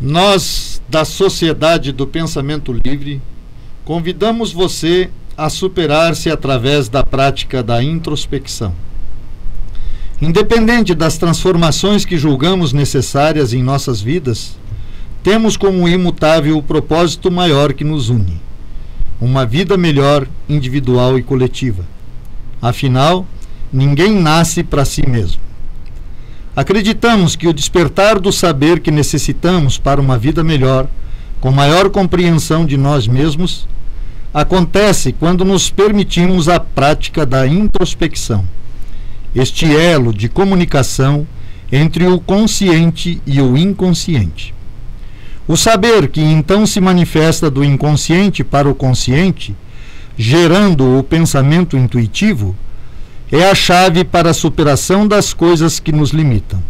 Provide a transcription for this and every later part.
Nós, da Sociedade do Pensamento Livre, convidamos você a superar-se através da prática da introspecção. Independente das transformações que julgamos necessárias em nossas vidas, temos como imutável o propósito maior que nos une: uma vida melhor, individual e coletiva. Afinal, ninguém nasce para si mesmo. Acreditamos que o despertar do saber que necessitamos para uma vida melhor, com maior compreensão de nós mesmos, acontece quando nos permitimos a prática da introspecção, este elo de comunicação entre o consciente e o inconsciente. O saber que então se manifesta do inconsciente para o consciente, gerando o pensamento intuitivo, é a chave para a superação das coisas que nos limitam.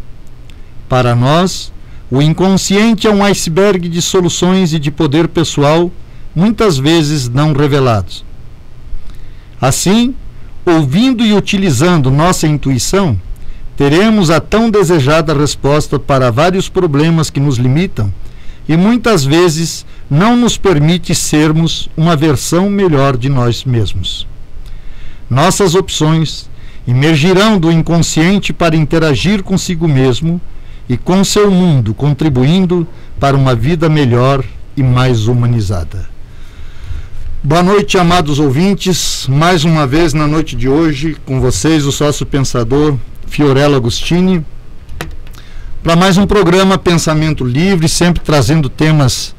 Para nós, o inconsciente é um iceberg de soluções e de poder pessoal, muitas vezes não revelados. Assim, ouvindo e utilizando nossa intuição, teremos a tão desejada resposta para vários problemas que nos limitam e muitas vezes não nos permite sermos uma versão melhor de nós mesmos. Nossas opções emergirão do inconsciente para interagir consigo mesmo e com seu mundo, contribuindo para uma vida melhor e mais humanizada. Boa noite, amados ouvintes. Mais uma vez na noite de hoje, com vocês, o sócio pensador Fiorello Agostini, para mais um programa Pensamento Livre, sempre trazendo temas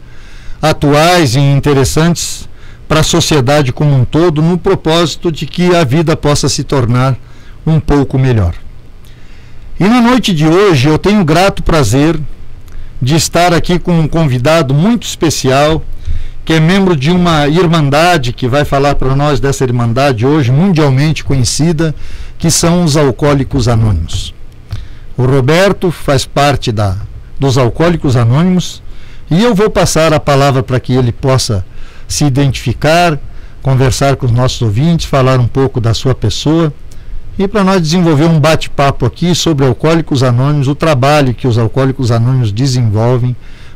atuais e interessantes para a sociedade como um todo, no propósito de que a vida possa se tornar um pouco melhor. E na noite de hoje eu tenho o grato prazer de estar aqui com um convidado muito especial, que é membro de uma irmandade, que vai falar para nós dessa irmandade hoje, mundialmente conhecida, que são os Alcoólicos Anônimos. O Roberto faz parte dos Alcoólicos Anônimos e eu vou passar a palavra para que ele possa se identificar, conversar com os nossos ouvintes, falar um pouco da sua pessoa e para nós desenvolver um bate-papo aqui sobre Alcoólicos Anônimos, o trabalho que os Alcoólicos Anônimos desenvolvem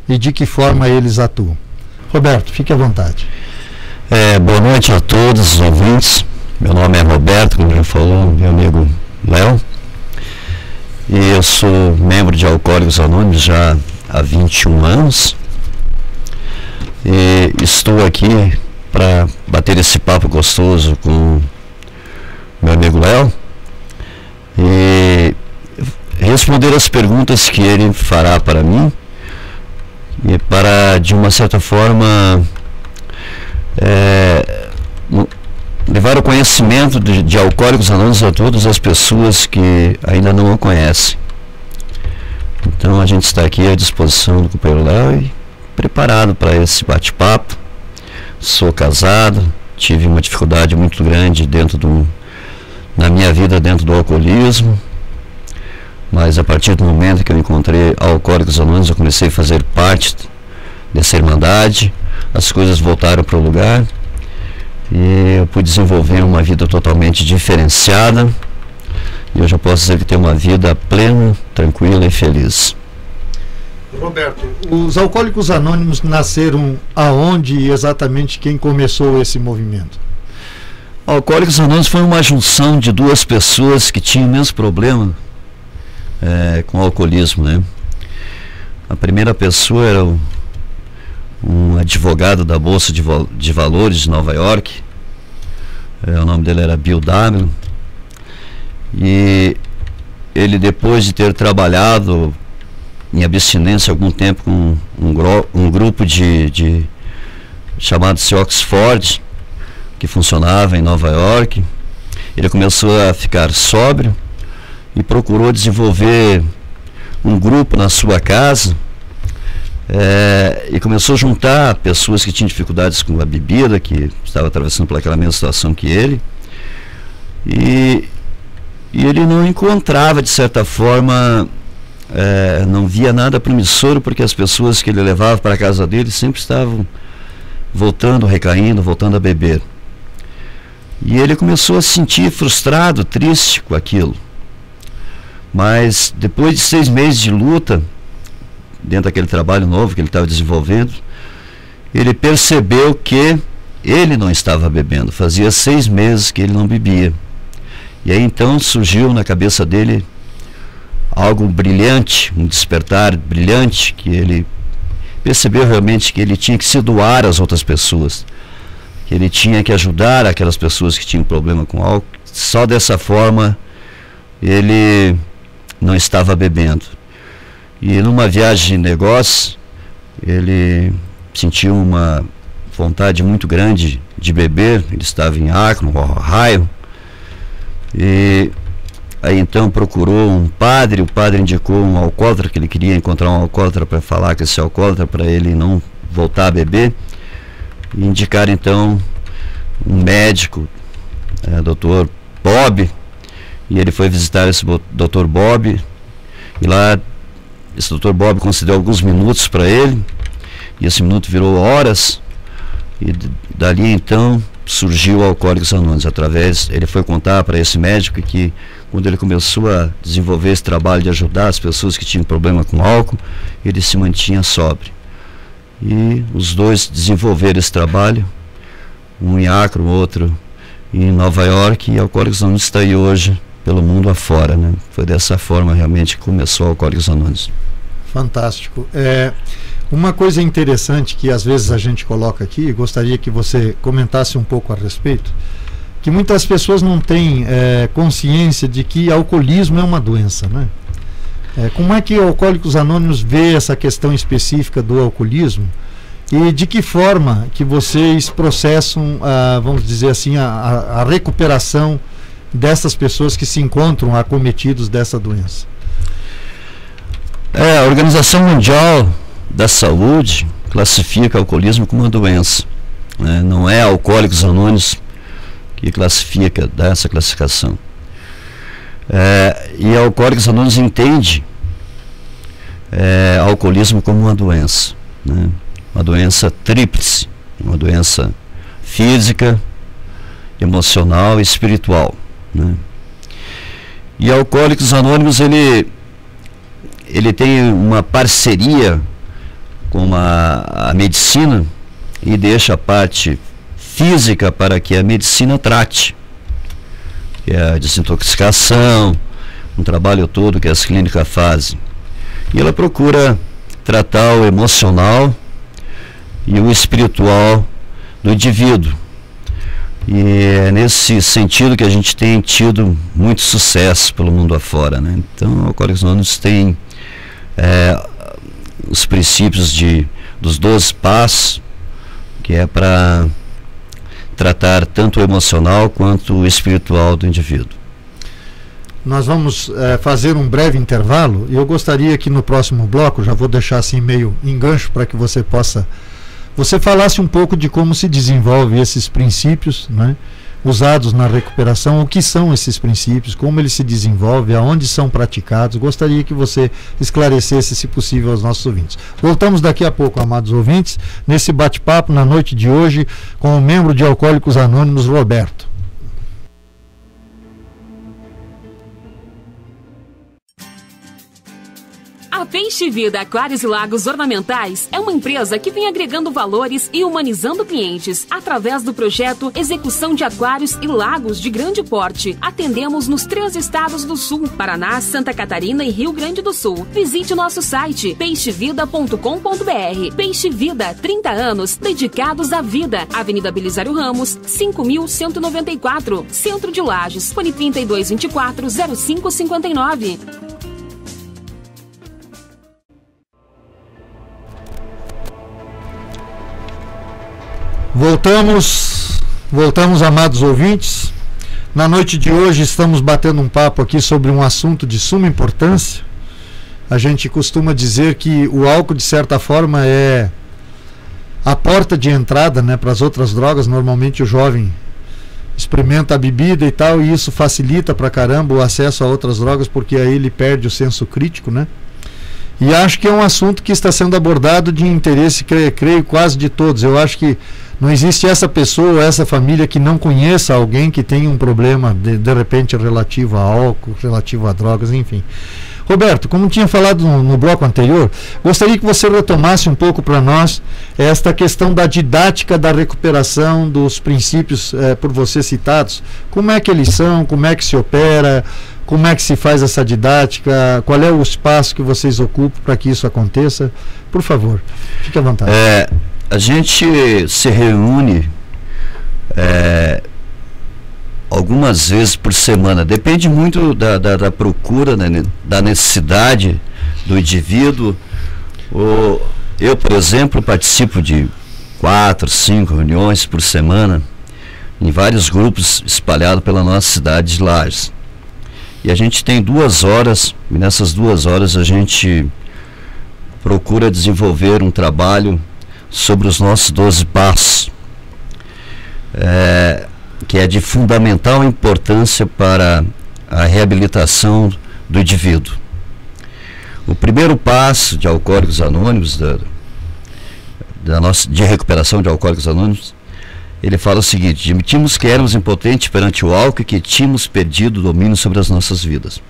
e de que forma eles atuam. Roberto, fique à vontade. Boa noite a todos os ouvintes. Meu nome é Roberto, como já falou meu amigo Léo, e eu sou membro de Alcoólicos Anônimos já há 21 anos e estou aqui para bater esse papo gostoso com meu amigo Léo e responder as perguntas que ele fará para mim e para, de uma certa forma, levar o conhecimento de Alcoólicos Anônimos a todas as pessoas que ainda não o conhecem. Então a gente está aqui à disposição do companheiro Léo e preparado para esse bate-papo. Sou casado, tive uma dificuldade muito grande na minha vida dentro do alcoolismo, mas a partir do momento que eu encontrei Alcoólicos Anônimos, eu comecei a fazer parte dessa irmandade, as coisas voltaram para o lugar e eu pude desenvolver uma vida totalmente diferenciada e eu já posso dizer que tenho uma vida plena, tranquila e feliz. Roberto, os Alcoólicos Anônimos nasceram aonde e exatamente quem começou esse movimento? Alcoólicos Anônimos foi uma junção de duas pessoas que tinham o mesmo problema com o alcoolismo, né? A primeira pessoa era um advogado da Bolsa de Valores de Nova York, o nome dele era Bill W. E ele, depois de ter trabalhado em abstinência algum tempo com um grupo chamado-se Oxford, que funcionava em Nova York, ele começou a ficar sóbrio e procurou desenvolver um grupo na sua casa e começou a juntar pessoas que tinham dificuldades com a bebida, que estavam atravessando por aquela mesma situação que ele, e ele não encontrava, de certa forma, não via nada promissor, porque as pessoas que ele levava para a casa dele sempre estavam voltando, recaindo, voltando a beber. E ele começou a se sentir frustrado, triste com aquilo. Mas depois de 6 meses de luta, dentro daquele trabalho novo que ele estava desenvolvendo, ele percebeu que ele não estava bebendo. Fazia 6 meses que ele não bebia. E aí então surgiu na cabeça dele algo brilhante, um despertar brilhante, que ele percebeu realmente que ele tinha que se doar às outras pessoas, que ele tinha que ajudar aquelas pessoas que tinham problema com álcool. Só dessa forma ele não estava bebendo. E numa viagem de negócio, ele sentiu uma vontade muito grande de beber. Ele estava em Akron, Ohio, e aí então procurou um padre. O padre indicou um alcoólatra, que ele queria encontrar um alcoólatra para falar com esse alcoólatra, para ele não voltar a beber. E indicaram então um médico, Dr. Bob, e ele foi visitar esse Dr. Bob, e lá esse Dr. Bob concedeu alguns minutos para ele, e esse minuto virou horas, e dali então surgiu o Alcoólicos Anônimos. Ele foi contar para esse médico que quando ele começou a desenvolver esse trabalho de ajudar as pessoas que tinham problema com álcool, ele se mantinha sóbrio. E os dois desenvolveram esse trabalho, um em Akron, outro em Nova York, e Alcoólicos Anônimos está aí hoje pelo mundo afora, né? Foi dessa forma realmente que começou Alcoólicos Anônimos. Fantástico. Uma coisa interessante que às vezes a gente coloca aqui, gostaria que você comentasse um pouco a respeito, que muitas pessoas não têm consciência de que alcoolismo é uma doença, né? Como é que Alcoólicos Anônimos vê essa questão específica do alcoolismo, e de que forma que vocês processam, vamos dizer assim, a recuperação dessas pessoas que se encontram acometidos dessa doença? A Organização Mundial da Saúde classifica o alcoolismo como uma doença, né? Não é Alcoólicos Anônimos que classifica, dá essa classificação. E Alcoólicos Anônimos entende alcoolismo como uma doença, né? Uma doença tríplice, uma doença física, emocional e espiritual, né? E Alcoólicos Anônimos ele tem uma parceria com a medicina, e deixa a parte física para que a medicina trate, que é a desintoxicação, um trabalho todo que as clínicas fazem. E ela procura tratar o emocional e o espiritual do indivíduo. E é nesse sentido que a gente tem tido muito sucesso pelo mundo afora, né? Então, Alcoólicos Anônimos tem os princípios dos 12 passos, que é para tratar tanto o emocional quanto o espiritual do indivíduo. Nós vamos fazer um breve intervalo, e eu gostaria que no próximo bloco, já vou deixar assim meio engancho para que você falasse um pouco de como se desenvolve esses princípios, né, usados na recuperação, o que são esses princípios, como eles se desenvolvem, aonde são praticados. Gostaria que você esclarecesse, se possível, aos nossos ouvintes. Voltamos daqui a pouco, amados ouvintes, nesse bate-papo na noite de hoje com o membro de Alcoólicos Anônimos, Roberto. A Peixe Vida Aquários e Lagos Ornamentais é uma empresa que vem agregando valores e humanizando clientes através do projeto Execução de Aquários e Lagos de Grande Porte. Atendemos nos 3 estados do Sul: Paraná, Santa Catarina e Rio Grande do Sul. Visite nosso site peixevida.com.br. Peixe Vida, 30 anos dedicados à vida. Avenida Belisário Ramos, 5.194, Centro de Lages. Fone 3224-0559. Voltamos, amados ouvintes. Na noite de hoje estamos batendo um papo aqui sobre um assunto de suma importância. A gente costuma dizer que o álcool, de certa forma, é a porta de entrada, né, para as outras drogas. Normalmente o jovem experimenta a bebida e tal, e isso facilita pra caramba o acesso a outras drogas, porque aí ele perde o senso crítico, né? E acho que é um assunto que está sendo abordado de interesse, creio, quase de todos. Eu acho que não existe essa pessoa, essa família que não conheça alguém que tenha um problema, de repente, relativo a álcool, relativo a drogas, enfim. Roberto, como tinha falado no bloco anterior, gostaria que você retomasse um pouco para nós esta questão da didática da recuperação, dos princípios por você citados. Como é que eles são, como é que se opera, como é que se faz essa didática, qual é o espaço que vocês ocupam para que isso aconteça? Por favor, fique à vontade. A gente se reúne algumas vezes por semana, depende muito da procura, da necessidade do indivíduo. Eu, por exemplo, participo de 4, 5 reuniões por semana em vários grupos espalhados pela nossa cidade de Lages. E a gente tem 2 horas, e nessas 2 horas a gente procura desenvolver um trabalho sobre os nossos 12 passos, que é de fundamental importância para a reabilitação do indivíduo. O primeiro passo de Alcoólicos Anônimos, de recuperação de Alcoólicos Anônimos, ele fala o seguinte: admitimos que éramos impotentes perante o álcool e que tínhamos perdido o domínio sobre as nossas vidas.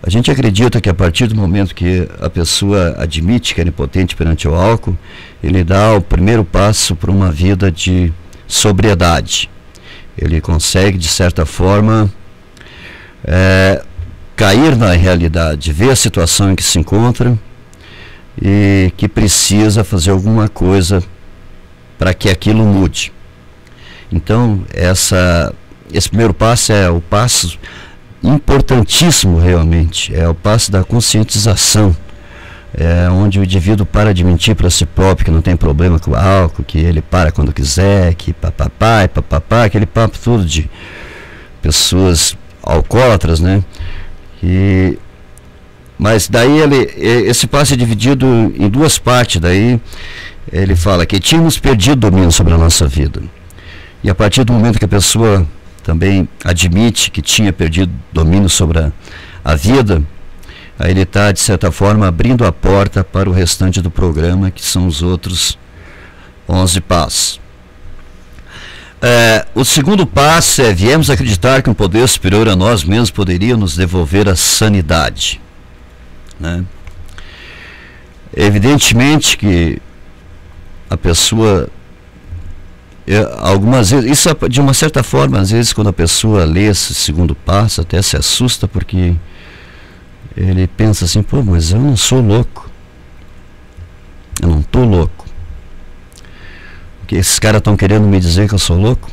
A gente acredita que a partir do momento que a pessoa admite que era impotente perante o álcool, ele dá o primeiro passo para uma vida de sobriedade. Ele consegue, de certa forma, cair na realidade, ver a situação em que se encontra e que precisa fazer alguma coisa para que aquilo mude. Então, esse primeiro passo é o passo importantíssimo realmente, é o passo da conscientização, onde o indivíduo para de mentir para si próprio que não tem problema com o álcool, que ele para quando quiser, que papapá, aquele papo todo de pessoas alcoólatras, né? Mas daí esse passo é dividido em 2 partes. Daí ele fala que tínhamos perdido o domínio sobre a nossa vida. E a partir do momento que a pessoa também admite que tinha perdido domínio sobre a vida, aí ele está, de certa forma, abrindo a porta para o restante do programa, que são os outros 11 passos. O segundo passo é: viemos acreditar que um poder superior a nós mesmos poderia nos devolver a sanidade, né? Evidentemente que a pessoa, algumas vezes, isso de uma certa forma, às vezes quando a pessoa lê esse segundo passo, até se assusta, porque ele pensa assim: pô, mas eu não sou louco, eu não estou louco, porque esses caras estão querendo me dizer que eu sou louco.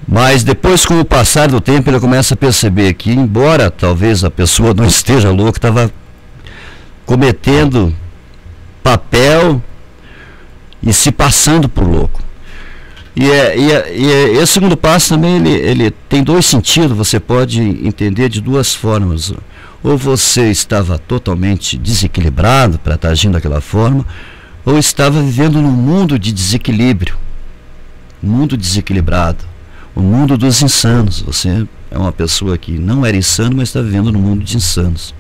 Mas depois, com o passar do tempo, ele começa a perceber que, embora talvez a pessoa não esteja louca, estava cometendo papel e se passando por louco. E esse segundo passo também ele tem 2 sentidos. Você pode entender de 2 formas: ou você estava totalmente desequilibrado para estar agindo daquela forma, ou estava vivendo num mundo de desequilíbrio, um mundo desequilibrado, o mundo dos insanos. Você é uma pessoa que não era insano, mas está vivendo no mundo de insanos,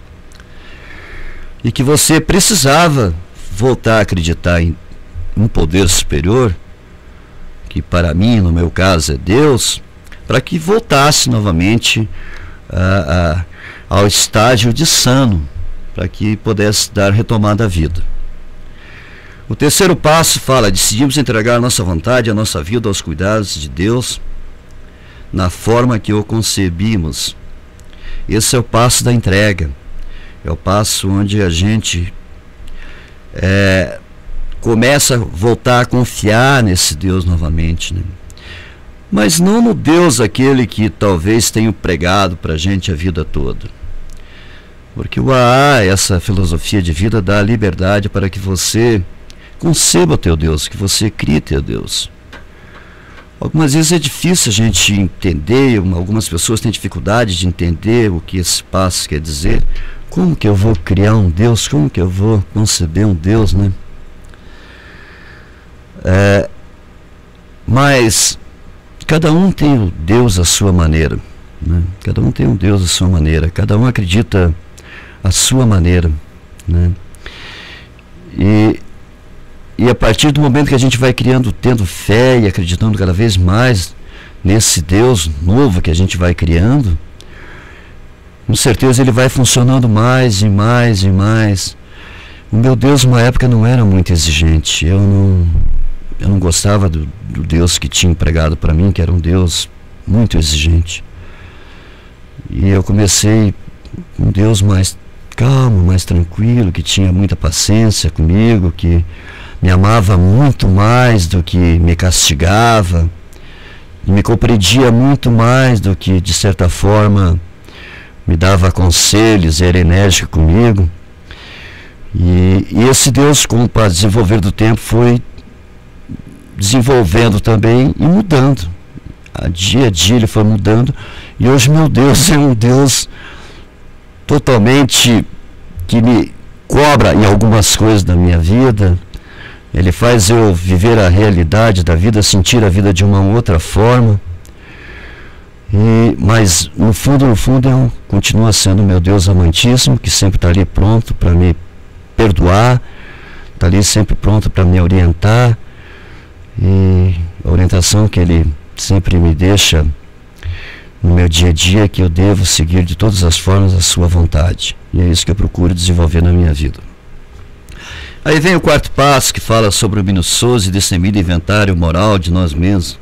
e que você precisava voltar a acreditar em um poder superior, que para mim, no meu caso, é Deus, para que voltasse novamente ao estágio de sano, para que pudesse dar retomada à vida. O terceiro passo fala: decidimos entregar a nossa vontade, a nossa vida aos cuidados de Deus, na forma que o concebimos. Esse é o passo da entrega, é o passo onde a gente começa a voltar a confiar nesse Deus novamente, né? Mas não no Deus aquele que talvez tenha pregado para a gente a vida toda, porque o AA, essa filosofia de vida, dá liberdade para que você conceba o teu Deus, que você crie teu Deus. Algumas vezes é difícil a gente entender, algumas pessoas têm dificuldade de entender o que esse passo quer dizer. Como que eu vou criar um Deus? Como que eu vou conceber um Deus, né? Mas cada um tem o Deus à sua maneira, né? Cada um tem um Deus à sua maneira, cada um acredita à sua maneira, né? E a partir do momento que a gente vai criando, tendo fé e acreditando cada vez mais nesse Deus novo que a gente vai criando, com certeza ele vai funcionando mais e mais e mais. O meu Deus, numa época, não era muito exigente. Eu não gostava do Deus que tinha pregado para mim, que era um Deus muito exigente. E eu comecei com um Deus mais calmo, mais tranquilo, que tinha muita paciência comigo, que me amava muito mais do que me castigava, e me compreendia muito mais do que, de certa forma, me dava conselhos, era enérgico comigo. E esse Deus, com o desenvolver do tempo, foi desenvolvendo também e mudando. A dia ele foi mudando. E hoje meu Deus é um Deus totalmente que me cobra em algumas coisas da minha vida. Ele faz eu viver a realidade da vida, sentir a vida de uma outra forma. Mas no fundo continua sendo meu Deus amantíssimo, que sempre está ali pronto para me perdoar, está ali sempre pronto para me orientar, e a orientação que ele sempre me deixa no meu dia a dia é que eu devo seguir de todas as formas a sua vontade, e é isso que eu procuro desenvolver na minha vida. Aí vem o quarto passo, que fala sobre o minucioso e destemido inventário moral de nós mesmos.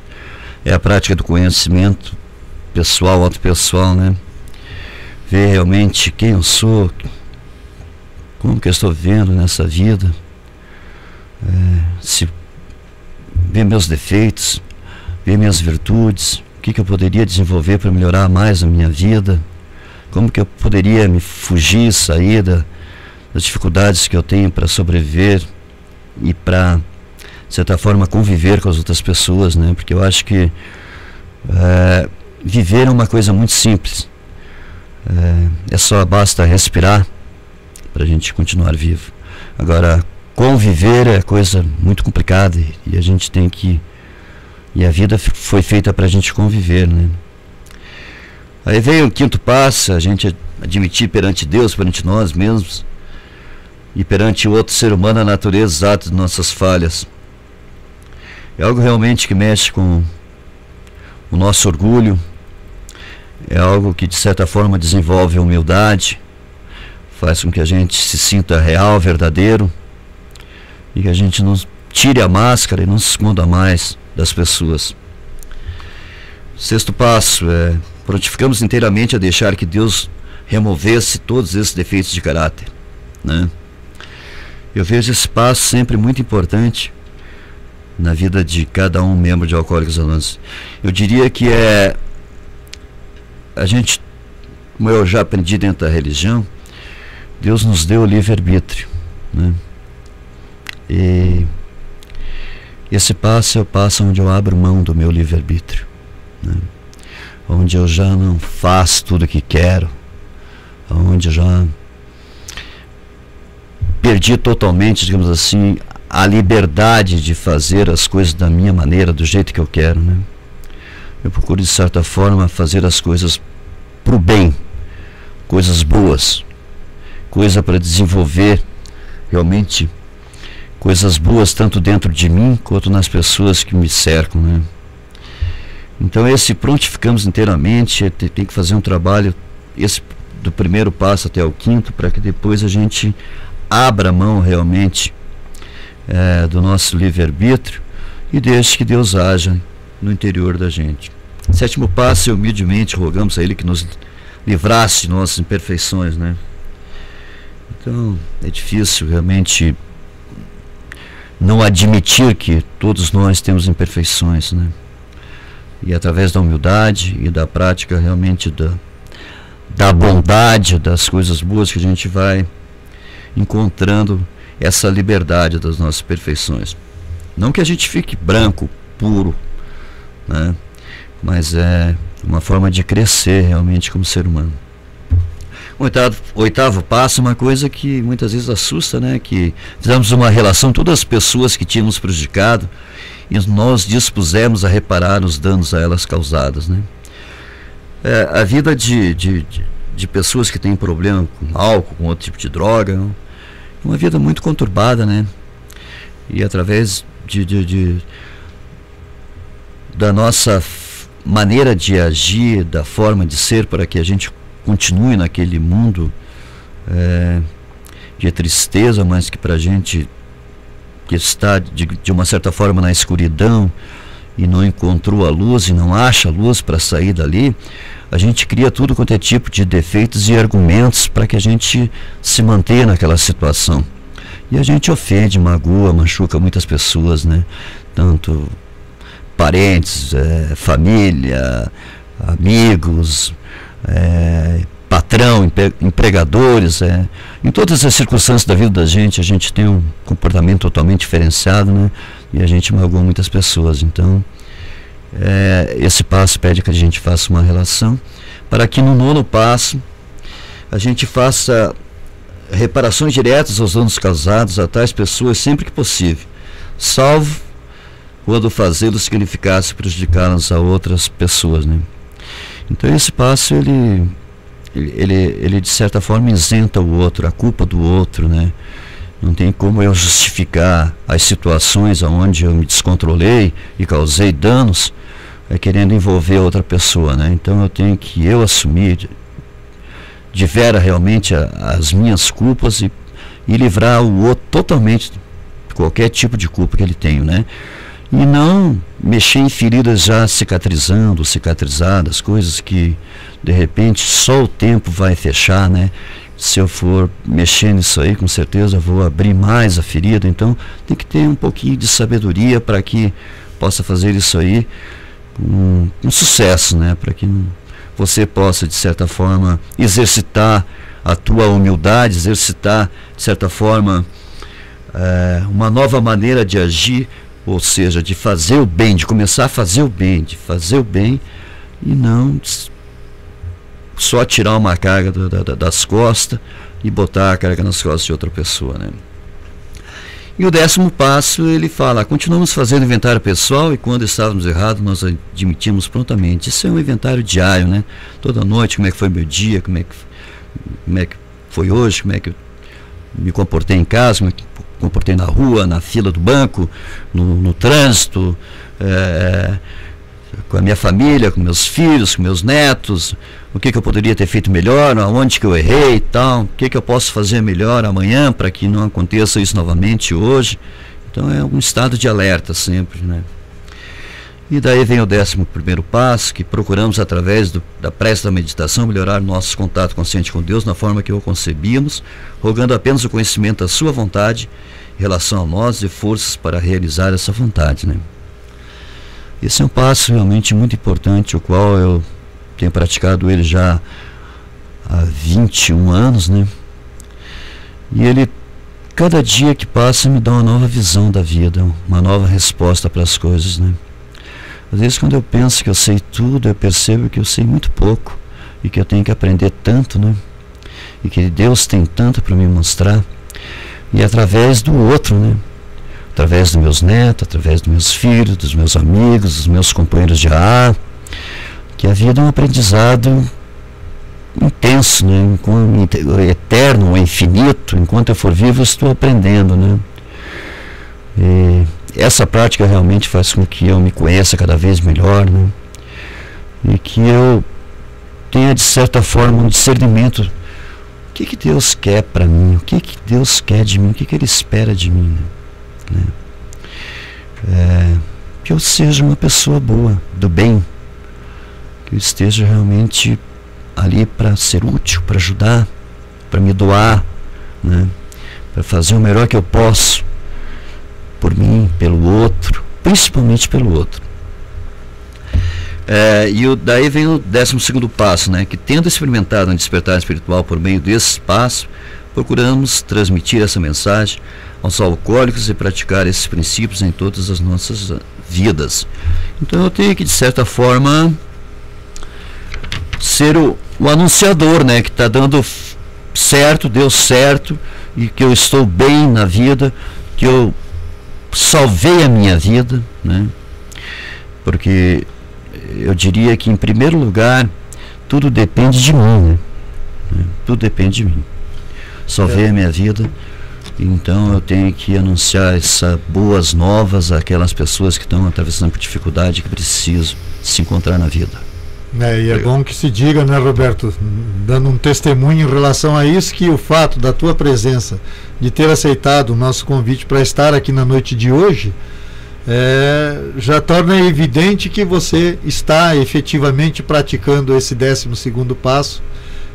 É a prática do conhecimento pessoal, autopessoal, né? Ver realmente quem eu sou, como que eu estou vivendo nessa vida, se ver meus defeitos, ver minhas virtudes, o que eu poderia desenvolver para melhorar mais a minha vida, como que eu poderia me fugir, sair das dificuldades que eu tenho para sobreviver e para, de certa forma, conviver com as outras pessoas, né? Porque eu acho que viver é uma coisa muito simples, só basta respirar para a gente continuar vivo. Agora, conviver é coisa muito complicada, e a gente tem que, e a vida foi feita para a gente conviver, né? Aí veio o quinto passo, a gente admitir perante Deus, perante nós mesmos e perante o outro ser humano a natureza exata de nossas falhas. É algo realmente que mexe com o nosso orgulho, é algo que de certa forma desenvolve a humildade, faz com que a gente se sinta real, verdadeiro, e que a gente não tire a máscara e não se esconda mais das pessoas. Sexto passo é: prontificamos inteiramente a deixar que Deus removesse todos esses defeitos de caráter, né? Eu vejo esse passo sempre muito importante na vida de cada um membro de Alcoólicos Anônimos. Eu diria que a gente, como eu já aprendi dentro da religião, Deus nos deu o livre-arbítrio, né? E esse passo é o passo onde eu abro mão do meu livre-arbítrio, né? Onde eu já não faço tudo o que quero, onde eu já perdi totalmente, digamos assim, a liberdade de fazer as coisas da minha maneira, do jeito que eu quero, né? Eu procuro, de certa forma, fazer as coisas pro bem, coisas boas, coisa para desenvolver realmente coisas boas tanto dentro de mim quanto nas pessoas que me cercam, né? Então esse prontificamos inteiramente, tem que fazer um trabalho, esse do primeiro passo até o quinto, para que depois a gente abra mão realmente do nosso livre-arbítrio e deixe que Deus haja no interior da gente. Sétimo passo, humildemente rogamos a Ele que nos livrasse de nossas imperfeições, né? Então é difícil realmente não admitir que todos nós temos imperfeições, né? E através da humildade e da prática realmente da bondade, das coisas boas, que a gente vai encontrando essa liberdade das nossas perfeições. Não que a gente fique branco, puro, né? Mas é uma forma de crescer realmente como ser humano. Oitavo passo, uma coisa que muitas vezes assusta, né? Que fizemos uma relação, todas as pessoas que tínhamos prejudicado, e nós dispusemos a reparar os danos a elas causados, né? A vida de pessoas que têm problema com álcool, com outro tipo de droga, é uma vida muito conturbada, né? E através da nossa maneira de agir, da forma de ser, para que a gente continue naquele mundo de tristeza, mas que para a gente que está de uma certa forma na escuridão e não encontrou a luz e não acha a luz para sair dali, a gente cria tudo quanto é tipo de defeitos e argumentos para que a gente se mantenha naquela situação. E a gente ofende, magoa, machuca muitas pessoas, né? Tanto parentes, família, amigos, patrão, empregadores, em todas as circunstâncias da vida da gente, a gente tem um comportamento totalmente diferenciado, né? E a gente magoa muitas pessoas. Então, esse passo pede que a gente faça uma relação, para que no 9º passo a gente faça reparações diretas aos danos causados a tais pessoas sempre que possível, salvo quando fazê-lo significasse prejudicá-las a outras pessoas, né? Então esse passo ele de certa forma isenta o outro, a culpa do outro, né? Não tem como eu justificar as situações onde eu me descontrolei e causei danos querendo envolver outra pessoa, né? Então eu tenho que assumir de vera realmente as minhas culpas e livrar o outro totalmente de qualquer tipo de culpa que ele tem, né? E não mexer em feridas já cicatrizando, cicatrizadas, coisas que de repente só o tempo vai fechar, né? Se eu for mexer nisso aí, com certeza vou abrir mais a ferida. Então tem que ter um pouquinho de sabedoria para que possa fazer isso aí com sucesso, né? Para que você possa de certa forma exercitar a tua humildade, exercitar de certa forma uma nova maneira de agir, ou seja, de fazer o bem, de começar a fazer o bem, e não só tirar uma carga das costas e botar a carga nas costas de outra pessoa, né? E o 10º passo, ele fala: continuamos fazendo inventário pessoal e quando estávamos errados nós admitimos prontamente. Isso é um inventário diário, né? Toda noite, como é que foi meu dia, como é que foi hoje, como é que eu me comportei em casa, como é que comportei na rua, na fila do banco, no trânsito, com a minha família, com meus filhos, com meus netos, o que eu poderia ter feito melhor, aonde que eu errei e tal, o que eu posso fazer melhor amanhã para que não aconteça isso novamente hoje. Então é um estado de alerta sempre, né? E daí vem o 11º passo, que procuramos através da prece da meditação melhorar nosso contato consciente com Deus na forma que o concebíamos, rogando apenas o conhecimento da sua vontade em relação a nós e forças para realizar essa vontade, né? Esse é um passo realmente muito importante, o qual eu tenho praticado ele já há 21 anos, né? E ele, cada dia que passa, me dá uma nova visão da vida, uma nova resposta para as coisas, né? Às vezes quando eu penso que eu sei tudo, eu percebo que eu sei muito pouco e que eu tenho que aprender tanto, né? E que Deus tem tanto para me mostrar, e através do outro, né? Através dos meus netos, através dos meus filhos, dos meus amigos, dos meus companheiros de ar, que a vida é um aprendizado intenso, né? Eterno, infinito. Enquanto eu for vivo, eu estou aprendendo, né? E essa prática realmente faz com que eu me conheça cada vez melhor, né? E que eu tenha de certa forma um discernimento. O que Deus quer para mim? O que Deus quer de mim? O que Ele espera de mim, né? Que eu seja uma pessoa boa, do bem, que eu esteja realmente ali para ser útil, para ajudar, para me doar, né? Para fazer o melhor que eu posso por mim, pelo outro, principalmente pelo outro. Daí vem o 12º passo, né? Que tendo experimentado um despertar espiritual por meio desse passo, procuramos transmitir essa mensagem aos alcoólicos e praticar esses princípios em todas as nossas vidas. Então eu tenho que, de certa forma, ser o anunciador, né? Que está dando certo, deu certo, e que eu estou bem na vida, que eu salvei a minha vida, né? Porque eu diria que, em primeiro lugar, tudo depende de mim, né? Tudo depende de mim. Salvei a minha vida, então eu tenho que anunciar essas boas novas àquelas pessoas que estão atravessando por dificuldade, que precisam se encontrar na vida. E é bom que se diga, né, Roberto, dando um testemunho em relação a isso, que o fato da tua presença, de ter aceitado o nosso convite para estar aqui na noite de hoje, já torna evidente que você está efetivamente praticando esse 12º passo,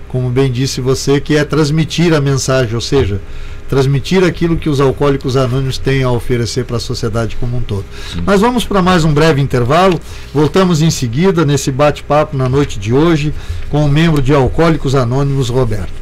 como bem disse você, que é transmitir a mensagem, ou seja, transmitir aquilo que os Alcoólicos Anônimos têm a oferecer para a sociedade como um todo. Sim. Mas vamos para mais um breve intervalo, voltamos em seguida nesse bate-papo na noite de hoje com o membro de Alcoólicos Anônimos, Roberto.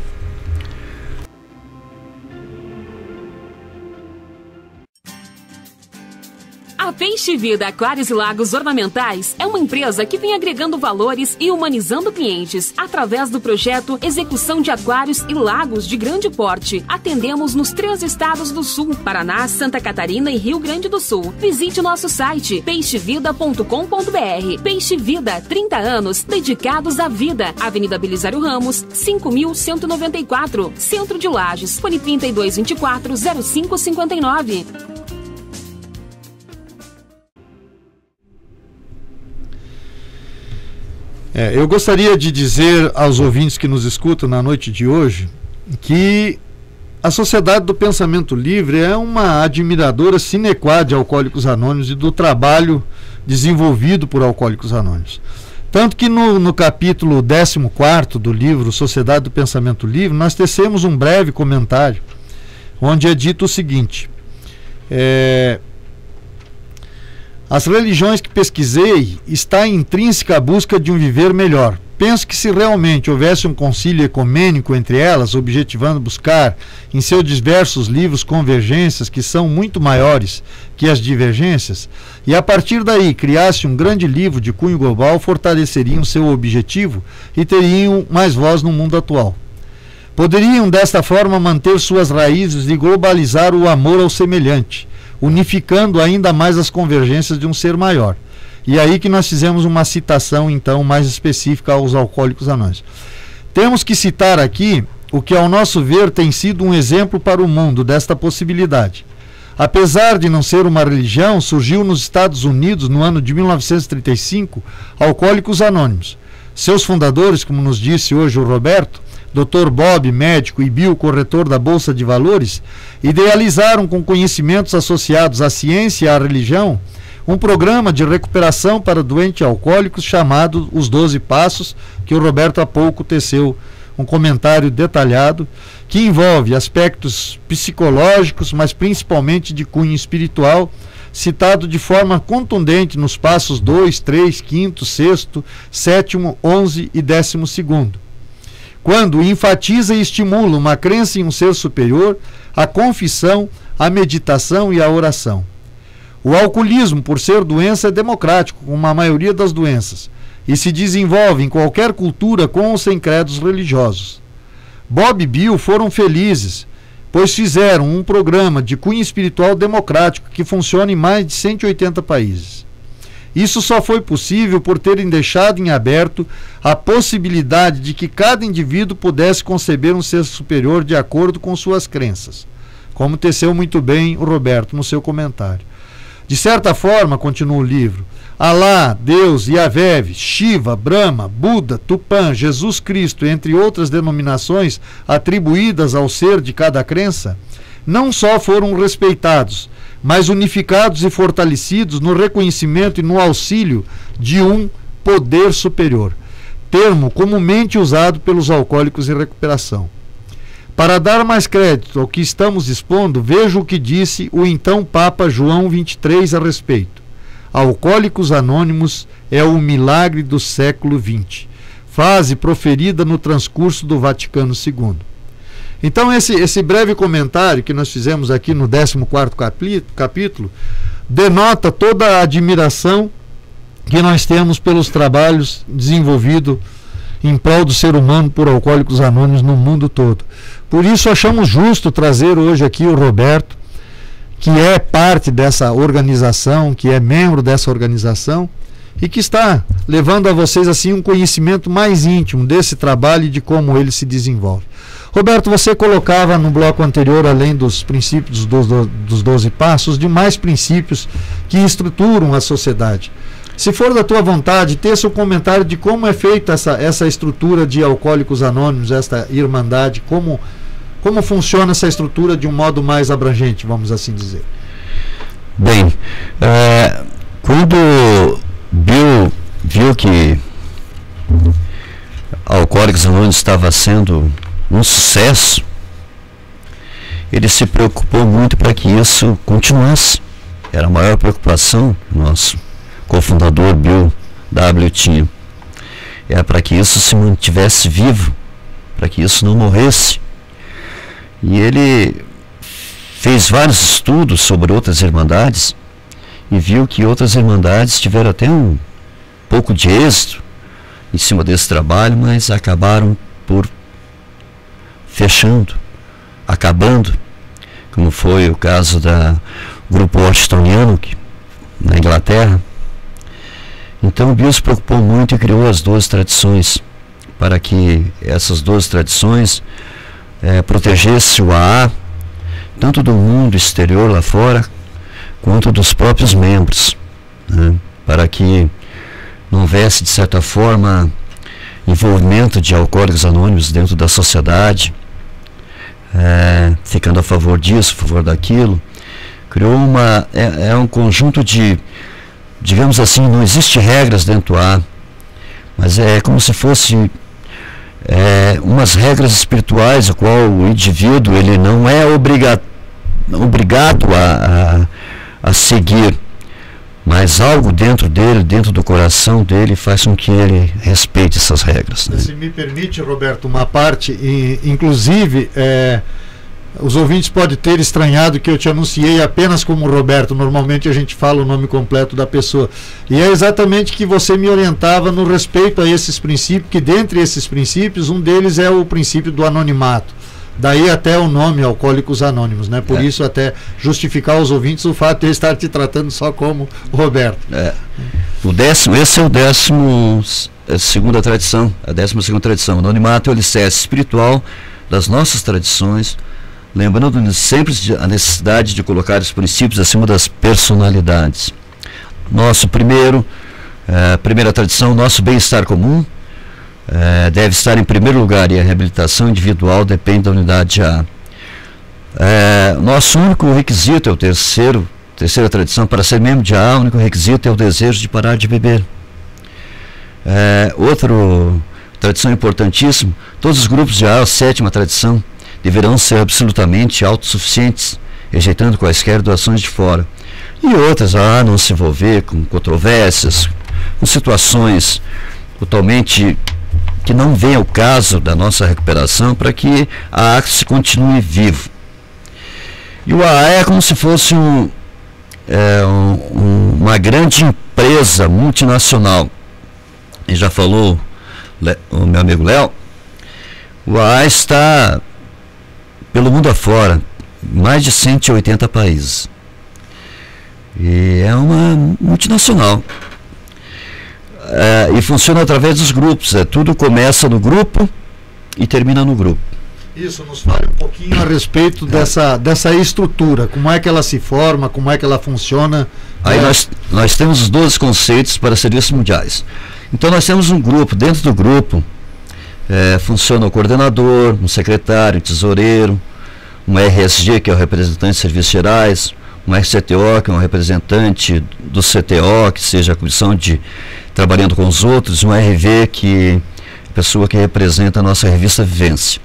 A Peixe Vida Aquários e Lagos Ornamentais é uma empresa que vem agregando valores e humanizando clientes através do projeto Execução de Aquários e Lagos de Grande Porte. Atendemos nos 3 estados do Sul, Paraná, Santa Catarina e Rio Grande do Sul. Visite nosso site peixevida.com.br. Peixe Vida, 30 anos dedicados à vida. Avenida Belisário Ramos, 5.194, Centro de Lages. Fone 3224-0559. Eu gostaria de dizer aos ouvintes que nos escutam na noite de hoje que a Sociedade do Pensamento Livre é uma admiradora sine qua de Alcoólicos Anônimos e do trabalho desenvolvido por Alcoólicos Anônimos. Tanto que no capítulo 14º do livro Sociedade do Pensamento Livre, nós tecemos um breve comentário, onde é dito o seguinte: as religiões que pesquisei está intrínseca à busca de um viver melhor. Penso que se realmente houvesse um concílio ecumênico entre elas, objetivando buscar em seus diversos livros convergências que são muito maiores que as divergências, e a partir daí criasse um grande livro de cunho global, fortaleceriam seu objetivo e teriam mais voz no mundo atual. Poderiam desta forma manter suas raízes e globalizar o amor ao semelhante, unificando ainda mais as convergências de um ser maior. E aí que nós fizemos uma citação, então, mais específica aos Alcoólicos Anônimos. Temos que citar aqui o que, ao nosso ver, tem sido um exemplo para o mundo desta possibilidade. Apesar de não ser uma religião, surgiu nos Estados Unidos, no ano de 1935, Alcoólicos Anônimos. Seus fundadores, como nos disse hoje o Roberto, Dr. Bob, médico, e Bill, corretor da Bolsa de Valores, idealizaram, com conhecimentos associados à ciência e à religião, um programa de recuperação para doentes alcoólicos chamado Os 12 Passos, que o Roberto há pouco teceu um comentário detalhado, que envolve aspectos psicológicos, mas principalmente de cunho espiritual, citado de forma contundente nos passos 2, 3, 5, 6º, 7º, 11 e 12º. Quando enfatiza e estimula uma crença em um ser superior, a confissão, a meditação e a oração. O alcoolismo, por ser doença, é democrático, como a maioria das doenças, e se desenvolve em qualquer cultura com ou sem credos religiosos. Bob e Bill foram felizes, pois fizeram um programa de cunho espiritual democrático que funciona em mais de 180 países. Isso só foi possível por terem deixado em aberto a possibilidade de que cada indivíduo pudesse conceber um ser superior de acordo com suas crenças, como teceu muito bem o Roberto no seu comentário. De certa forma, continua o livro, Alá, Deus, Yahvé, Shiva, Brahma, Buda, Tupã, Jesus Cristo, entre outras denominações atribuídas ao ser de cada crença, não só foram respeitados, mas unificados e fortalecidos no reconhecimento e no auxílio de um poder superior, termo comumente usado pelos alcoólicos em recuperação. Para dar mais crédito ao que estamos expondo, veja o que disse o então Papa João XXIII a respeito. Alcoólicos Anônimos é o milagre do século XX, frase proferida no transcurso do Vaticano II. Então esse breve comentário que nós fizemos aqui no 14º capítulo denota toda a admiração que nós temos pelos trabalhos desenvolvidos em prol do ser humano por Alcoólicos Anônimos no mundo todo. Por isso achamos justo trazer hoje aqui o Roberto, que é parte dessa organização, que é membro dessa organização e que está levando a vocês assim um conhecimento mais íntimo desse trabalho e de como ele se desenvolve. Roberto, você colocava no bloco anterior, além dos princípios dos 12 passos, demais princípios que estruturam a sociedade. Se for da tua vontade, teça o comentário de como é feita essa estrutura de Alcoólicos Anônimos, esta irmandade, como funciona essa estrutura de um modo mais abrangente, vamos assim dizer. Bem, quando Bill viu que Alcoólicos Anônimos estava sendo um sucesso, ele se preocupou muito para que isso continuasse. Era a maior preocupação que o nosso cofundador Bill W. tinha. Era para que isso se mantivesse vivo, para que isso não morresse. E ele fez vários estudos sobre outras irmandades e viu que outras irmandades tiveram até um pouco de êxito em cima desse trabalho, mas acabaram por fechando, acabando, como foi o caso da grupo Washingtoniano na Inglaterra. Então o Bill se preocupou muito e criou as 12 tradições, para que essas 12 tradições protegesse o AA, tanto do mundo exterior lá fora, quanto dos próprios membros, né? Para que não houvesse, de certa forma, envolvimento de Alcoólicos Anônimos dentro da sociedade, ficando a favor disso, a favor daquilo. Criou um conjunto de, digamos assim, não existe regras dentro do AA, mas é como se fosse umas regras espirituais, a qual o indivíduo ele não é obrigado a seguir, mas algo dentro dele, dentro do coração dele, faz com que ele respeite essas regras, né? Se me permite, Roberto, uma parte, inclusive, os ouvintes podem ter estranhado que eu te anunciei apenas como Roberto. Normalmente a gente fala o nome completo da pessoa. E é exatamente que você me orientava no respeito a esses princípios, que dentre esses princípios, um deles é o princípio do anonimato. Daí até o nome Alcoólicos Anônimos, né? Por isso até justificar aos ouvintes o fato de eu estar te tratando só como Roberto. Esse é o 12ª tradição, a 12ª tradição. O anonimato é o alicerce espiritual das nossas tradições, lembrando sempre a necessidade de colocar os princípios acima das personalidades. Primeira tradição, nosso bem-estar comum deve estar em primeiro lugar, e a reabilitação individual depende da unidade A. Nosso único requisito é terceira tradição, para ser membro de A, o único requisito é o desejo de parar de beber. Outra tradição importantíssima, todos os grupos de A, a 7ª tradição, deverão ser absolutamente autossuficientes, rejeitando quaisquer doações de fora. E outras, não se envolver com controvérsias, com situações totalmente que não vem ao caso da nossa recuperação, para que a ACS continue vivo. E o AA é como se fosse uma grande empresa multinacional. E já falou o meu amigo Léo, o AA está pelo mundo afora, mais de 180 países. E é uma multinacional. E funciona através dos grupos. Tudo começa no grupo e termina no grupo. Isso, nos fale um pouquinho a respeito dessa estrutura, como é que ela se forma, como é que ela funciona. Aí nós temos os 12 conceitos para serviços mundiais. Então nós temos um grupo, dentro do grupo funciona o coordenador, um secretário, tesoureiro, um RSG, que é o representante de serviços gerais, um RCTO, que é um representante do CTO, que seja a comissão de trabalhando com os outros, um RV, que é a pessoa que representa a nossa revista Vivência.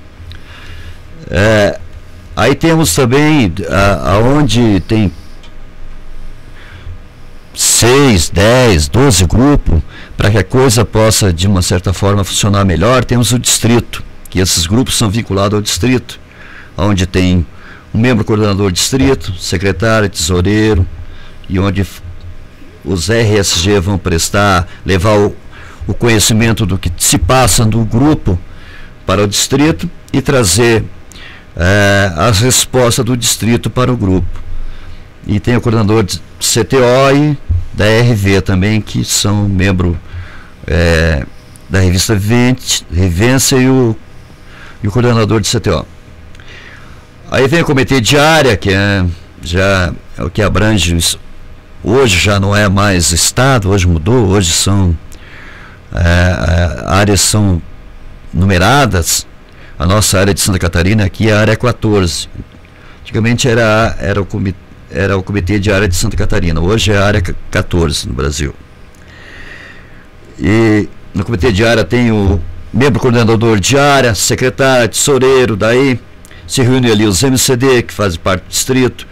Aí temos também aonde tem 6, 10, 12 grupos, para que a coisa possa de uma certa forma funcionar melhor, temos o distrito, que esses grupos são vinculados ao distrito, onde tem um membro coordenador de distrito, secretário, tesoureiro, e onde os RSG vão levar o conhecimento do que se passa no grupo para o distrito e trazer as respostas do distrito para o grupo. E tem o coordenador de CTO e da RV também, que são membro da revista Vivência e o coordenador de CTO. Aí vem o comitê de área, que é o que abrange hoje já não é mais estado, hoje mudou, hoje são áreas são numeradas. A nossa área de Santa Catarina aqui é a área 14. Antigamente era o comitê de área de Santa Catarina, hoje é a área 14 no Brasil. E no comitê de área tem o membro coordenador de área, secretário, tesoureiro, daí se reúne ali os MCD, que fazem parte do distrito,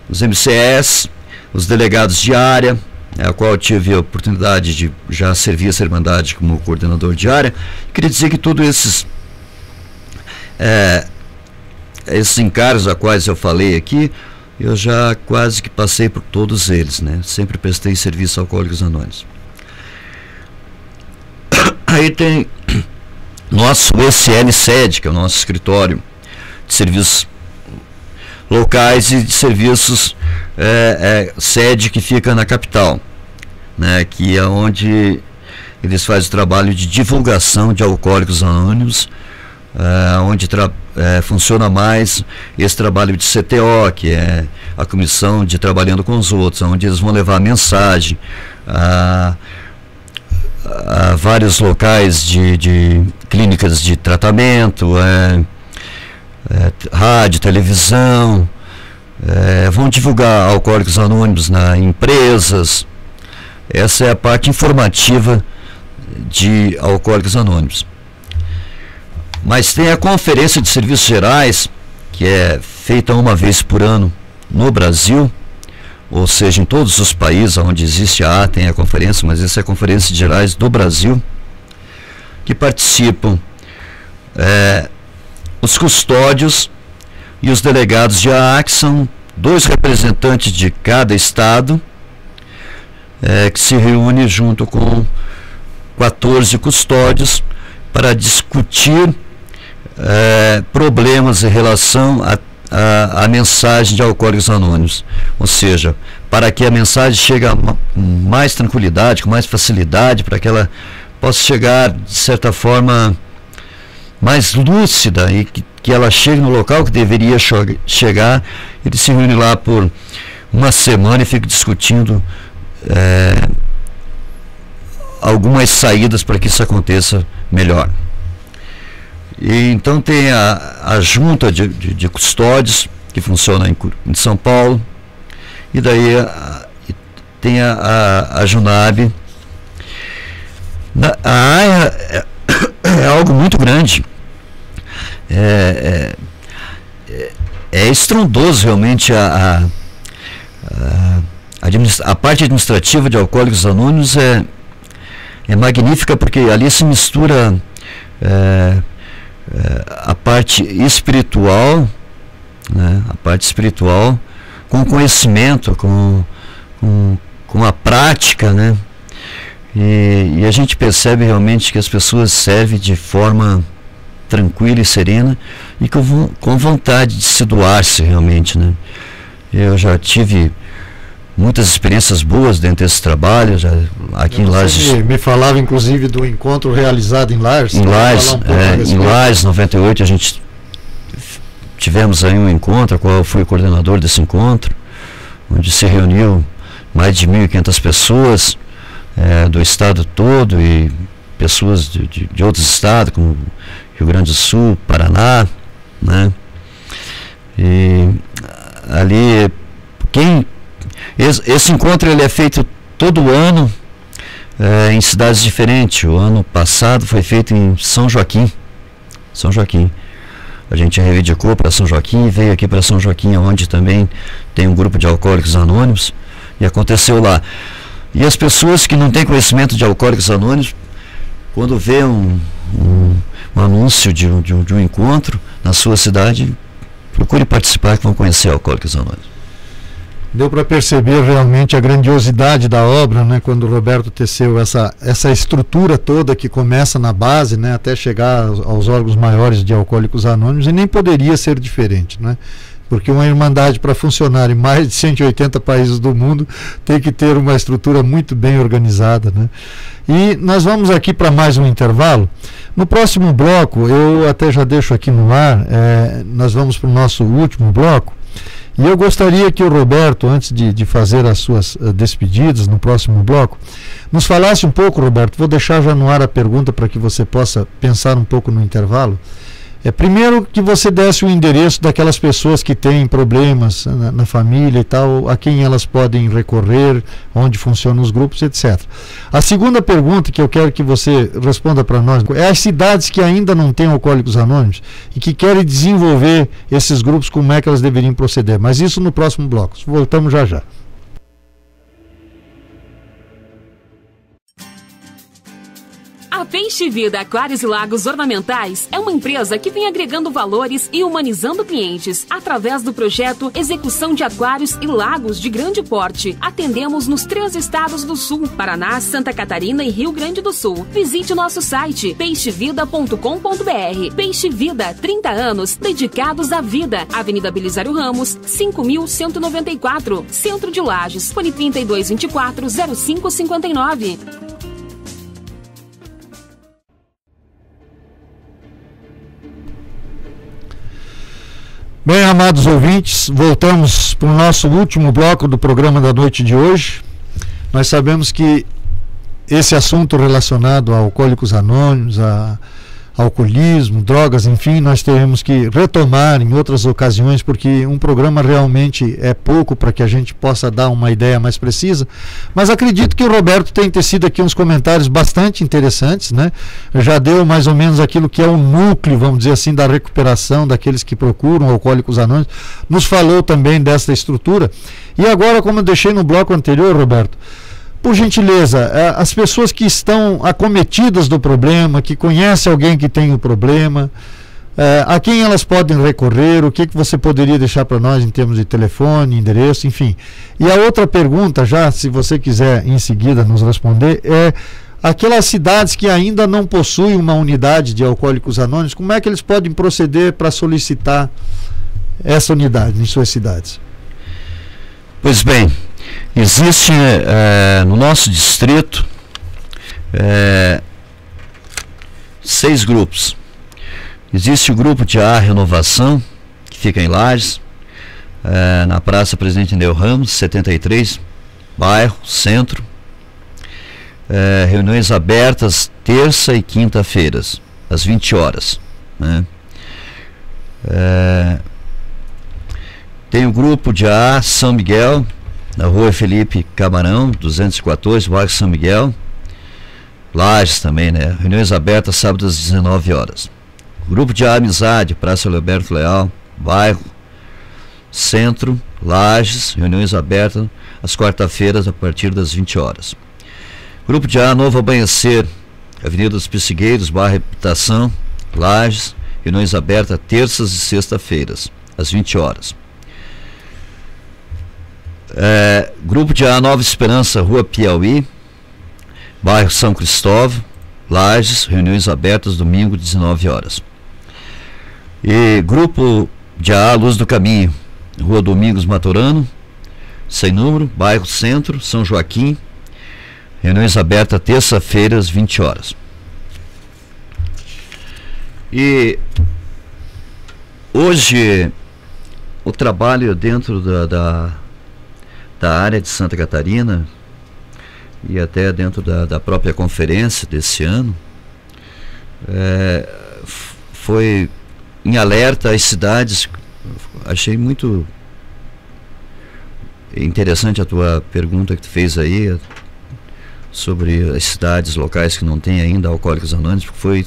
os MCS, os delegados de área, a qual eu tive a oportunidade de já servir essa Irmandade como coordenador de área. Queria dizer que todos esses encargos a quais eu falei aqui, eu já quase que passei por todos eles, né? Sempre prestei serviço a Alcoólicos Anônimos. Aí tem nosso ECL-SED, que é o nosso escritório de serviços locais e de serviços sede, que fica na capital, né? Que é onde eles fazem o trabalho de divulgação de Alcoólicos Anônimos, onde funciona mais esse trabalho de CTO, que é a comissão de trabalhando com os outros, onde eles vão levar a mensagem a vários locais de clínicas de tratamento, rádio, televisão, vão divulgar Alcoólicos Anônimos em empresas. Essa é a parte informativa de Alcoólicos Anônimos. Mas tem a Conferência de Serviços Gerais, que é feita uma vez por ano no Brasil, ou seja, em todos os países onde existe a tem a conferência, mas essa é a Conferência de Gerais do Brasil, que participam os custódios e os delegados de AA, que são 2 representantes de cada estado, que se reúnem junto com 14 custódios para discutir problemas em relação a mensagem de Alcoólicos Anônimos, ou seja, para que a mensagem chegue com mais tranquilidade, com mais facilidade, para que ela possa chegar de certa forma mais lúcida e que ela chegue no local que deveria chegar. Eles se reúnem lá por uma semana e ficam discutindo algumas saídas para que isso aconteça melhor. E então tem a junta de custódios, que funciona em São Paulo, e daí tem a Junab. A AIA é algo muito grande, é estrondoso realmente a parte administrativa de Alcoólicos Anônimos é magnífica, porque ali se mistura a parte espiritual, né, a parte espiritual com conhecimento, com a prática, né, e a gente percebe realmente que as pessoas servem de forma tranquila e serena e com vontade de se doar-se realmente, né. Eu já tive muitas experiências boas dentro desse trabalho, aqui em Lages. Me falava inclusive do encontro realizado em Lages. Em Lages, 98, a gente tivemos aí um encontro, a qual eu fui coordenador desse encontro, onde se reuniu mais de 1.500 pessoas do estado todo e pessoas de outros estados, como Rio Grande do Sul, Paraná, né? E ali, esse encontro ele é feito todo ano em cidades diferentes. O ano passado foi feito em São Joaquim. A gente reivindicou para São Joaquim e veio aqui para São Joaquim, onde também tem um grupo de Alcoólicos Anônimos, e aconteceu lá. E as pessoas que não têm conhecimento de Alcoólicos Anônimos, quando vê um anúncio de um encontro na sua cidade, procure participar, que vão conhecer Alcoólicos Anônimos. Deu para perceber realmente a grandiosidade da obra, né, quando o Roberto teceu essa estrutura toda que começa na base, né, até chegar aos órgãos maiores de Alcoólicos Anônimos, e nem poderia ser diferente, né? Porque uma irmandade, para funcionar em mais de 180 países do mundo, tem que ter uma estrutura muito bem organizada, né? E nós vamos aqui para mais um intervalo. No próximo bloco, eu até já deixo aqui no ar, nós vamos para o nosso último bloco, E eu gostaria que o Roberto, antes de fazer as suas despedidas no próximo bloco, nos falasse um pouco, Roberto. Vou deixar já no ar a pergunta para que você possa pensar um pouco no intervalo. Primeiro que você desse o endereço daquelas pessoas que têm problemas na família e tal, a quem elas podem recorrer, onde funcionam os grupos, etc. A segunda pergunta que eu quero que você responda para nós é as cidades que ainda não têm Alcoólicos Anônimos e que querem desenvolver esses grupos, como é que elas deveriam proceder. Mas isso no próximo bloco. Voltamos já já. A Peixe Vida Aquários e Lagos Ornamentais é uma empresa que vem agregando valores e humanizando clientes através do projeto Execução de Aquários e Lagos de Grande Porte. Atendemos nos 3 estados do Sul, Paraná, Santa Catarina e Rio Grande do Sul. Visite nosso site peixevida.com.br. Peixe Vida, 30 anos dedicados à vida. Avenida Belisário Ramos, 5.194, Centro de Lages. Fone 3224-0559. Bem, amados ouvintes, voltamos para o nosso último bloco do programa da noite de hoje. Nós sabemos que esse assunto relacionado a Alcoólicos Anônimos, a alcoolismo, drogas, enfim, nós teremos que retomar em outras ocasiões, porque um programa realmente é pouco para que a gente possa dar uma ideia mais precisa, mas acredito que o Roberto tem tecido aqui uns comentários bastante interessantes, né? Já deu mais ou menos aquilo que é o núcleo, vamos dizer assim, da recuperação daqueles que procuram Alcoólicos Anônimos, nos falou também dessa estrutura, e agora, como eu deixei no bloco anterior, Roberto, por gentileza, as pessoas que estão acometidas do problema, que conhecem alguém que tem o problema, a quem elas podem recorrer, o que você poderia deixar para nós em termos de telefone, endereço, enfim. E a outra pergunta, já, se você quiser em seguida nos responder, é aquelas cidades que ainda não possuem uma unidade de Alcoólicos Anônimos, como é que eles podem proceder para solicitar essa unidade em suas cidades? Pois bem, existe no nosso distrito 6 grupos. Existe o grupo de A Renovação, que fica em Lages, na Praça Presidente Neu Ramos, 73, bairro, centro. Reuniões abertas terça e quinta-feiras, às 20 horas. Né? Tem o grupo de A São Miguel, na Rua Felipe Camarão, 214, bairro São Miguel. Lages também, né? Reuniões abertas sábado às 19 horas. Grupo de A Amizade, Praça Leoberto Leal, bairro Centro, Lages, reuniões abertas às quarta-feiras a partir das 20 horas. Grupo de A Novo Amanhecer, Avenida dos Pissigueiros, bairro Habitação, Lages, reuniões abertas terças e sexta-feiras, às 20 horas. Grupo de A Nova Esperança, Rua Piauí, bairro São Cristóvão, Lages, reuniões abertas domingo, 19 horas. E grupo de A Luz do Caminho, Rua Domingos Maturano, sem número, bairro Centro, São Joaquim, reuniões abertas terça-feira às 20 horas. E hoje o trabalho dentro da área de Santa Catarina e até dentro da própria conferência desse ano foi em alerta às cidades. Achei muito interessante a tua pergunta que tu fez aí sobre as cidades locais que não têm ainda Alcoólicos Anônimos, porque foi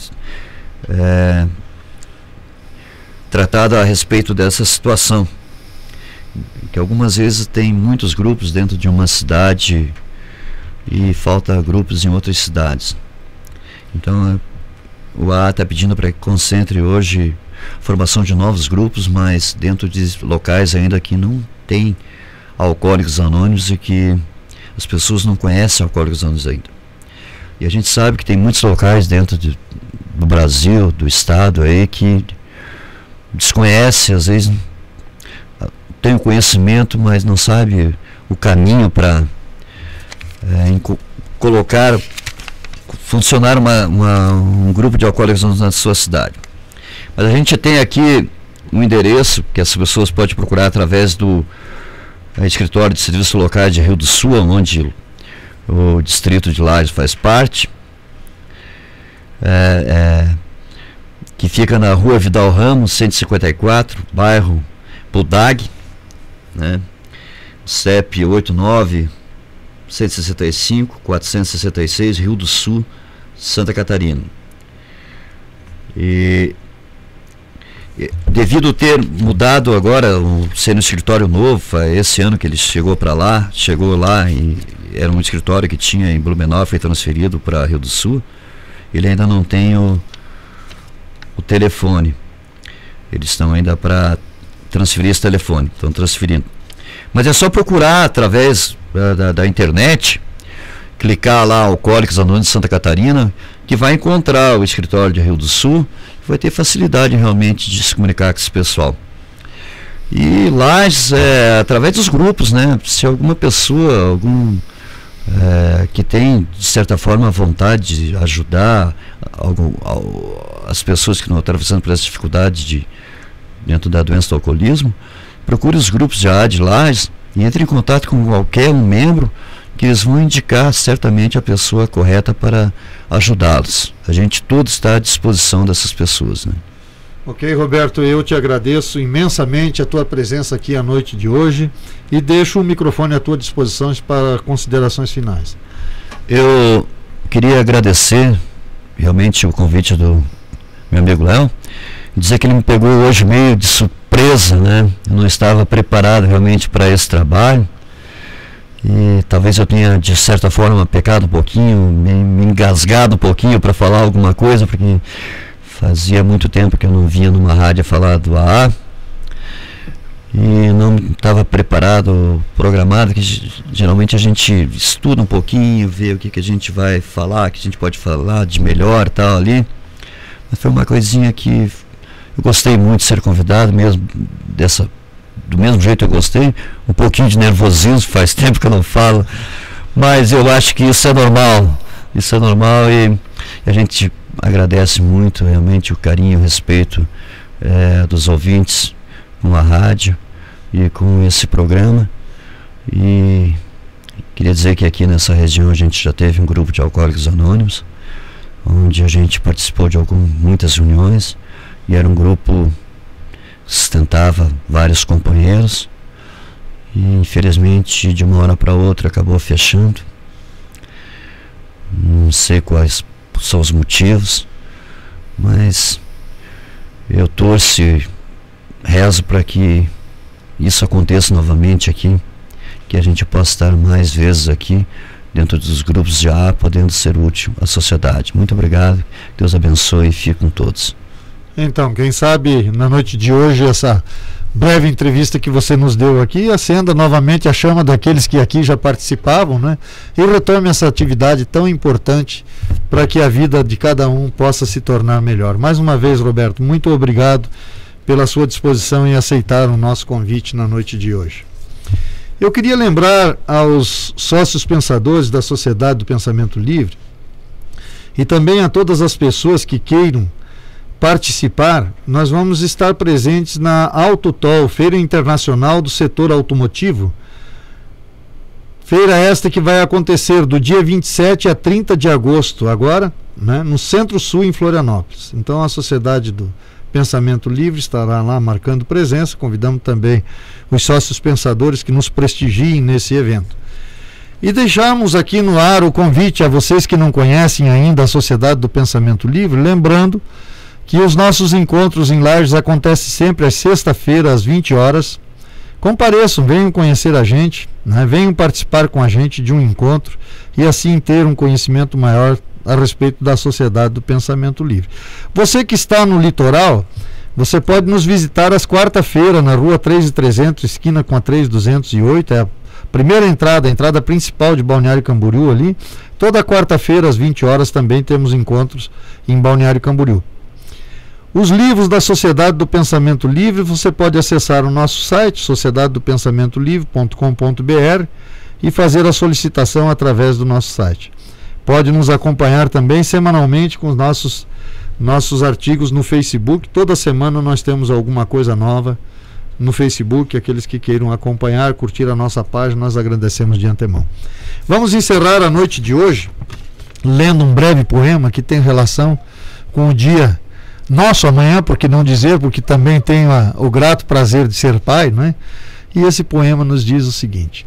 tratado a respeito dessa situação, que algumas vezes tem muitos grupos dentro de uma cidade e falta grupos em outras cidades. Então o A está pedindo para que concentre hoje a formação de novos grupos, mas dentro de locais ainda que não tem Alcoólicos Anônimos e que as pessoas não conhecem Alcoólicos Anônimos ainda. E a gente sabe que tem muitos locais dentro do Brasil, do estado aí, que desconhece, às vezes tem o conhecimento, mas não sabe o caminho para funcionar um grupo de Alcoólicos Anônimos na sua cidade. Mas a gente tem aqui um endereço que as pessoas podem procurar através do escritório de serviços locais de Rio do Sul, onde o distrito de Lages faz parte, que fica na rua Vidal Ramos, 154, bairro Budag, né? CEP 89-165-466, Rio do Sul, Santa Catarina. E devido ter mudado agora, sendo um escritório novo, esse ano que ele chegou lá e era um escritório que tinha em Blumenau, foi transferido para Rio do Sul, ele ainda não tem o telefone. Eles estão ainda para transferir esse telefone, estão transferindo. Mas é só procurar através da internet, clicar lá Alcoólicos Anônimos de Santa Catarina, que vai encontrar o escritório de Rio do Sul, vai ter facilidade realmente de se comunicar com esse pessoal. E lá, através dos grupos, né? Se alguma pessoa, que tem, de certa forma, vontade de ajudar as pessoas que não estão atravessando por essa dificuldade dentro da doença do alcoolismo, procure os grupos de AA de Lages e entre em contato com qualquer um membro, que eles vão indicar certamente a pessoa correta para ajudá-los. A gente todo está à disposição dessas pessoas, né? Ok, Roberto, eu te agradeço imensamente a tua presença aqui à noite de hoje e deixo o microfone à tua disposição para considerações finais. Eu queria agradecer realmente o convite do meu amigo Léo, dizer que ele me pegou hoje meio de surpresa, né? Eu não estava preparado realmente para esse trabalho e talvez eu tenha de certa forma pecado um pouquinho, me engasgado um pouquinho para falar alguma coisa, porque fazia muito tempo que eu não vinha numa rádio falar do AA e não estava preparado, programado, que geralmente a gente estuda um pouquinho, vê o que a gente vai falar, que a gente pode falar de melhor e tal ali, mas foi uma coisinha que eu gostei muito de ser convidado, mesmo do mesmo jeito eu gostei, um pouquinho de nervosismo, faz tempo que eu não falo, mas eu acho que isso é normal e a gente agradece muito realmente o carinho e o respeito dos ouvintes com a rádio e com esse programa. E queria dizer que aqui nessa região a gente já teve um grupo de Alcoólicos Anônimos, onde a gente participou de muitas reuniões, e era um grupo que sustentava vários companheiros, e infelizmente de uma hora para outra acabou fechando. Não sei quais são os motivos, mas eu torço e rezo para que isso aconteça novamente aqui, que a gente possa estar mais vezes aqui dentro dos grupos de AA, podendo ser útil à sociedade. Muito obrigado, Deus abençoe e fique com todos. Então, quem sabe na noite de hoje essa breve entrevista que você nos deu aqui acenda novamente a chama daqueles que aqui já participavam, né? E retome essa atividade tão importante para que a vida de cada um possa se tornar melhor. Mais uma vez, Roberto, muito obrigado pela sua disposição em aceitar o nosso convite na noite de hoje. Eu queria lembrar aos sócios pensadores da Sociedade do Pensamento Livre e também a todas as pessoas que queiram participar. Nós vamos estar presentes na Autotol, Feira Internacional do Setor Automotivo. Feira esta que vai acontecer do dia 27 a 30 de agosto, agora, né, no Centro-Sul, em Florianópolis. Então a Sociedade do Pensamento Livre estará lá marcando presença. Convidamos também os sócios pensadores que nos prestigiem nesse evento. E deixamos aqui no ar o convite a vocês que não conhecem ainda a Sociedade do Pensamento Livre, lembrando que os nossos encontros em Lages acontecem sempre às sexta-feiras, às 20 horas. Compareçam, venham conhecer a gente, né? Venham participar com a gente de um encontro e assim ter um conhecimento maior a respeito da Sociedade do Pensamento Livre. Você que está no litoral, você pode nos visitar às quarta-feiras na rua 3.300, esquina com a 3.208, é a primeira entrada, a entrada principal de Balneário Camboriú ali. Toda quarta-feira às 20 horas também temos encontros em Balneário Camboriú. Os livros da Sociedade do Pensamento Livre, você pode acessar o nosso site, sociedadedopensamentolivre.com.br, e fazer a solicitação através do nosso site. Pode nos acompanhar também semanalmente com os nossos nossos artigos no Facebook. Toda semana nós temos alguma coisa nova no Facebook. Aqueles que queiram acompanhar, curtir a nossa página, nós agradecemos de antemão. Vamos encerrar a noite de hoje lendo um breve poema que tem relação com o dia nosso amanhã, por que não dizer, porque também tenho o grato prazer de ser pai, não é? E esse poema nos diz o seguinte: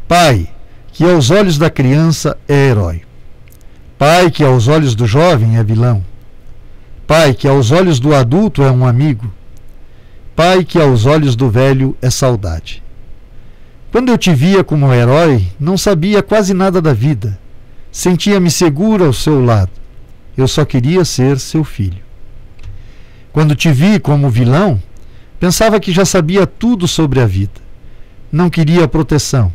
pai, que aos olhos da criança é herói. Pai, que aos olhos do jovem é vilão. Pai, que aos olhos do adulto é um amigo. Pai, que aos olhos do velho é saudade. Quando eu te via como herói, não sabia quase nada da vida. Sentia-me seguro ao seu lado. Eu só queria ser seu filho. Quando te vi como vilão, pensava que já sabia tudo sobre a vida. Não queria proteção.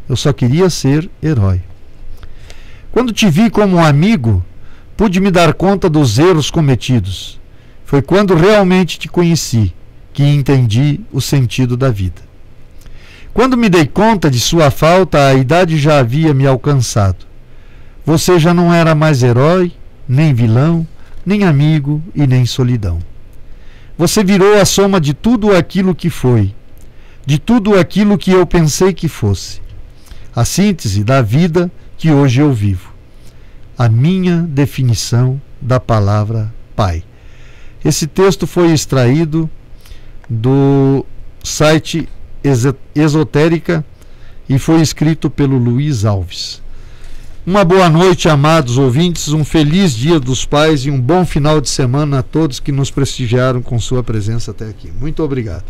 Eu só queria ser herói. Quando te vi como amigo, pude me dar conta dos erros cometidos. Foi quando realmente te conheci que entendi o sentido da vida. Quando me dei conta de sua falta, a idade já havia me alcançado. Você já não era mais herói, nem vilão, nem amigo e nem solidão. Você virou a soma de tudo aquilo que foi, de tudo aquilo que eu pensei que fosse. A síntese da vida que hoje eu vivo. A minha definição da palavra pai. Esse texto foi extraído do site Esotérica e foi escrito pelo Luiz Alves. Uma boa noite, amados ouvintes, um feliz Dia dos Pais e um bom final de semana a todos que nos prestigiaram com sua presença até aqui. Muito obrigado.